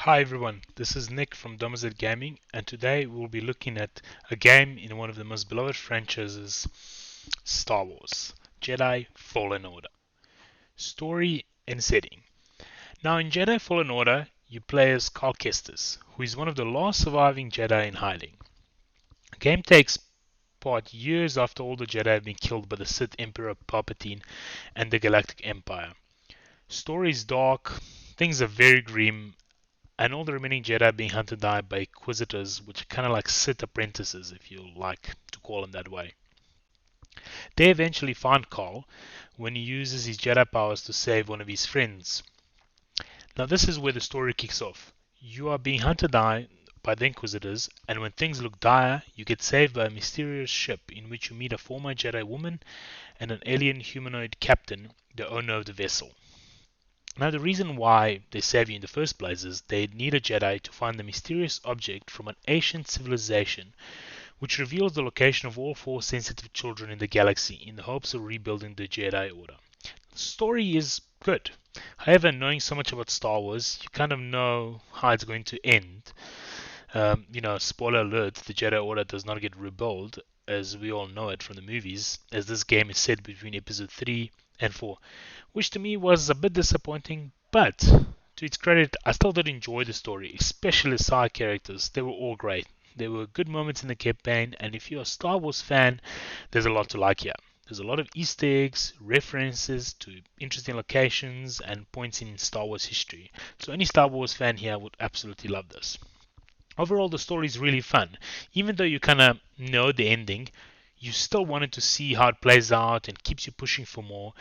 Hi everyone, this is Nick from Domazet Gaming, and today we'll be looking at a game in one of the most beloved franchises, Star Wars, Jedi Fallen Order. Story and setting. Now in Jedi Fallen Order, you play as Cal Kestis, who is one of the last surviving Jedi in hiding. The game takes part years after all the Jedi have been killed by the Sith Emperor Palpatine and the Galactic Empire. Story is dark, things are very grim, and all the remaining Jedi being hunted down by Inquisitors, which are kind of like Sith apprentices, if you like to call them that way. They eventually find Carl when he uses his Jedi powers to save one of his friends. Now, this is where the story kicks off. You are being hunted down by the Inquisitors, and when things look dire, you get saved by a mysterious ship in which you meet a former Jedi woman and an alien humanoid captain, the owner of the vessel. Now, the reason why they save you in the first place is they need a Jedi to find the mysterious object from an ancient civilization, which reveals the location of all four sensitive children in the galaxy in the hopes of rebuilding the Jedi Order. The story is good. However, knowing so much about Star Wars, you kind of know how it's going to end. Spoiler alert, the Jedi Order does not get rebuilt, as we all know it from the movies, as this game is set between episode 3 and 4, which to me was a bit disappointing, but to its credit, I still did enjoy the story, especially the side characters. They were all great. There were good moments in the campaign, and if you're a Star Wars fan, there's a lot to like here. There's a lot of Easter eggs, references to interesting locations, and points in Star Wars history. So any Star Wars fan here would absolutely love this. Overall, the story is really fun. Even though you kind of know the ending, you still wanted to see how it plays out and keeps you pushing for more.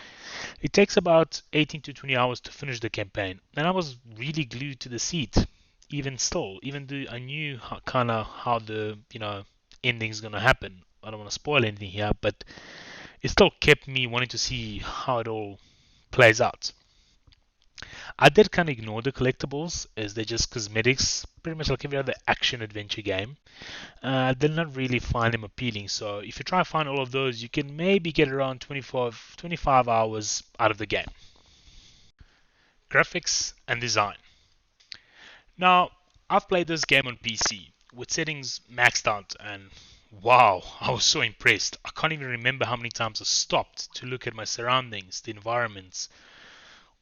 It takes about 18 to 20 hours to finish the campaign, and I was really glued to the seat. Even still, even though I knew kind of how the ending's gonna happen. I don't want to spoil anything here, but it still kept me wanting to see how it all plays out. I did kind of ignore the collectibles as they're just cosmetics, pretty much like every other action adventure game. I did not really find them appealing, so if you try to find all of those, you can maybe get around 25 hours out of the game. Graphics and design. Now, I've played this game on PC with settings maxed out, and wow, I was so impressed. I can't even remember how many times I stopped to look at my surroundings, the environments.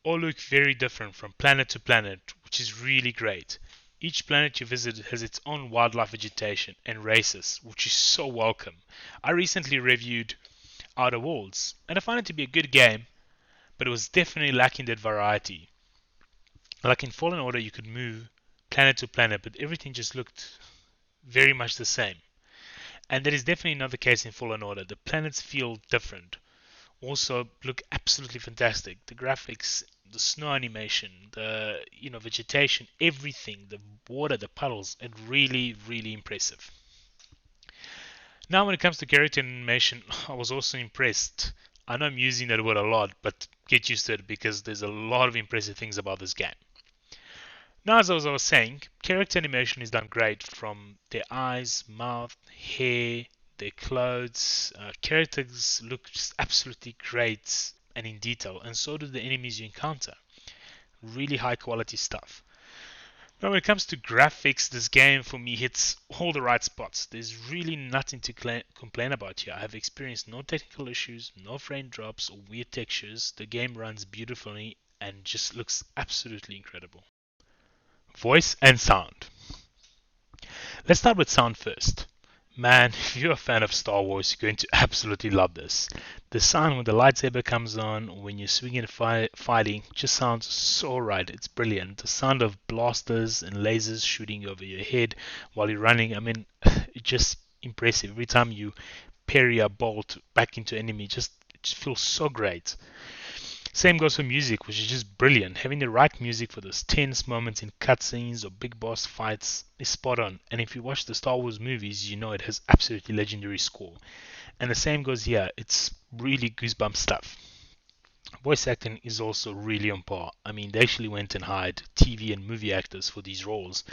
All look very different from planet to planet, which is really great. Each planet you visit has its own wildlife vegetation and races, which is so welcome. I recently reviewed Outer Worlds, and I found it to be a good game, but it was definitely lacking that variety. Like in Fallen Order, you could move planet to planet, but everything just looked very much the same. And that is definitely not the case in Fallen Order. The planets feel different. Also look absolutely fantastic. The graphics, the snow animation, the vegetation, everything, the water, the puddles, and really, really impressive. Now, when it comes to character animation, I was also impressed. I know I'm using that word a lot, but get used to it because there's a lot of impressive things about this game. Now, as I was saying, character animation is done great from their eyes, mouth, hair, their clothes. Characters look just absolutely great and in detail, and so do the enemies you encounter. Really high quality stuff. Now, when it comes to graphics, this game for me hits all the right spots. There's really nothing to complain about here. I have experienced no technical issues, no frame drops or weird textures. The game runs beautifully and just looks absolutely incredible. Voice and sound. Let's start with sound first. Man, if you're a fan of Star Wars, you're going to absolutely love this. The sound when the lightsaber comes on, or when you're swinging and fighting, just sounds so right. It's brilliant. The sound of blasters and lasers shooting over your head while you're running, I mean, it's just impressive. Every time you parry a bolt back into enemy, it just feels so great. Same goes for music, which is just brilliant. Having the right music for those tense moments in cutscenes or big boss fights is spot on. And if you watch the Star Wars movies, you know it has absolutely legendary score. And the same goes here. It's really goosebump stuff. Voice acting is also really on par. I mean, they actually went and hired TV and movie actors for these roles,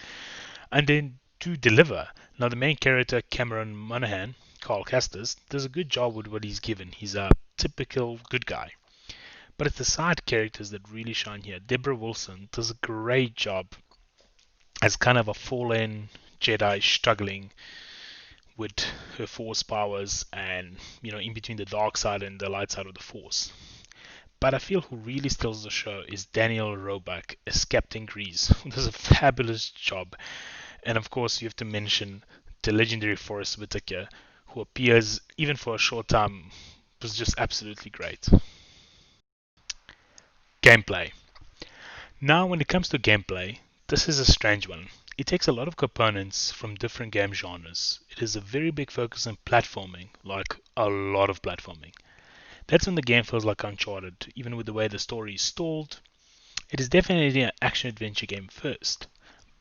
and then to deliver. Now, the main character, Cameron Monaghan, Carl Castus, does a good job with what he's given. He's a typical good guy. But it's the side characters that really shine here. Deborah Wilson does a great job as kind of a fallen Jedi struggling with her Force powers and, in between the dark side and the light side of the Force. But I feel who really steals the show is Daniel Roebuck as Captain Grease, who does a fabulous job. And of course, you have to mention the legendary Forrest Whitaker, who appears even for a short time, was just absolutely great. Gameplay. Now, when it comes to gameplay, this is a strange one. It takes a lot of components from different game genres. It is a very big focus on platforming, like a lot of platforming. That's when the game feels like Uncharted, even with the way the story is stalled. It is definitely an action adventure game first.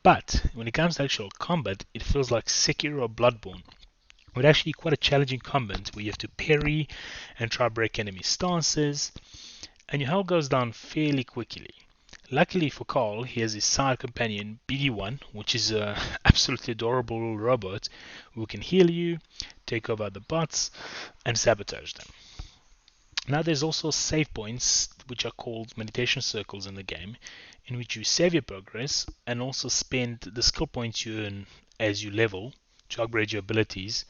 But when it comes to actual combat, it feels like Sekiro or Bloodborne, with actually quite a challenging combat where you have to parry and try to break enemy stances, and your health goes down fairly quickly. Luckily for Carl, he has his side companion BD1, which is an absolutely adorable little robot who can heal you, take over the bots, and sabotage them. Now there's also save points, which are called meditation circles in the game, in which you save your progress and also spend the skill points you earn as you level to upgrade your abilities,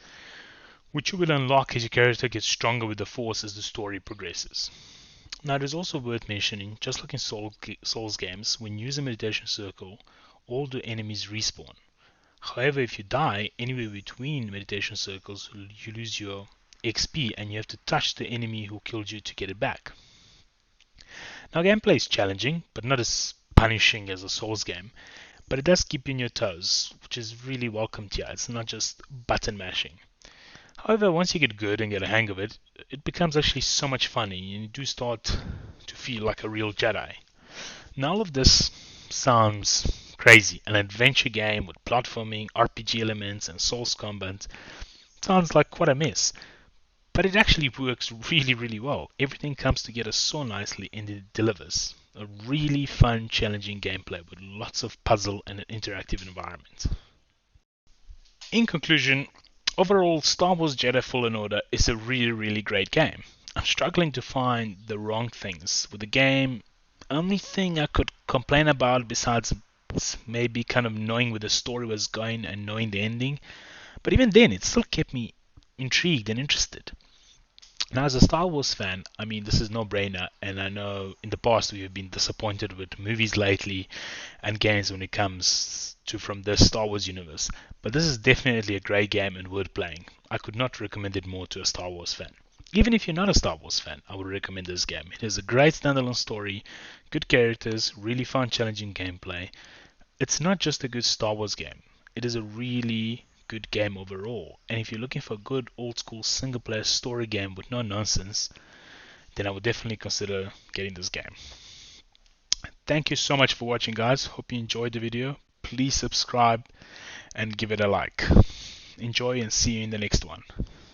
which you will unlock as your character gets stronger with the force as the story progresses. Now it is also worth mentioning, just like in Souls games, when you use a meditation circle, all the enemies respawn. However, if you die anywhere between meditation circles, you lose your XP and you have to touch the enemy who killed you to get it back. Now gameplay is challenging, but not as punishing as a Souls game, but it does keep you on your toes, which is really welcomed here. It's not just button mashing. However, once you get good and get a hang of it, it becomes actually so much fun and you do start to feel like a real Jedi. Now all of this sounds crazy. An adventure game with platforming, RPG elements and Souls combat sounds like quite a mess. But it actually works really, really well. Everything comes together so nicely and it delivers. A really fun, challenging gameplay with lots of puzzle and an interactive environment. In conclusion, overall, Star Wars Jedi Fallen Order is a really, really great game. I'm struggling to find the wrong things with the game. Only thing I could complain about, besides maybe kind of knowing where the story was going and knowing the ending, but even then, it still kept me intrigued and interested. Now, as a Star Wars fan, I mean, this is no brainer, and I know in the past we have been disappointed with movies lately and games when it comes to from the Star Wars universe. But this is definitely a great game and worth playing. I could not recommend it more to a Star Wars fan. Even if you're not a Star Wars fan, I would recommend this game. It has a great standalone story, good characters, really fun, challenging gameplay. It's not just a good Star Wars game, it is a really good game overall. And if you're looking for a good old school single player story game with no nonsense, then I would definitely consider getting this game. Thank you so much for watching, guys. Hope you enjoyed the video. Please subscribe and give it a like. Enjoy and see you in the next one.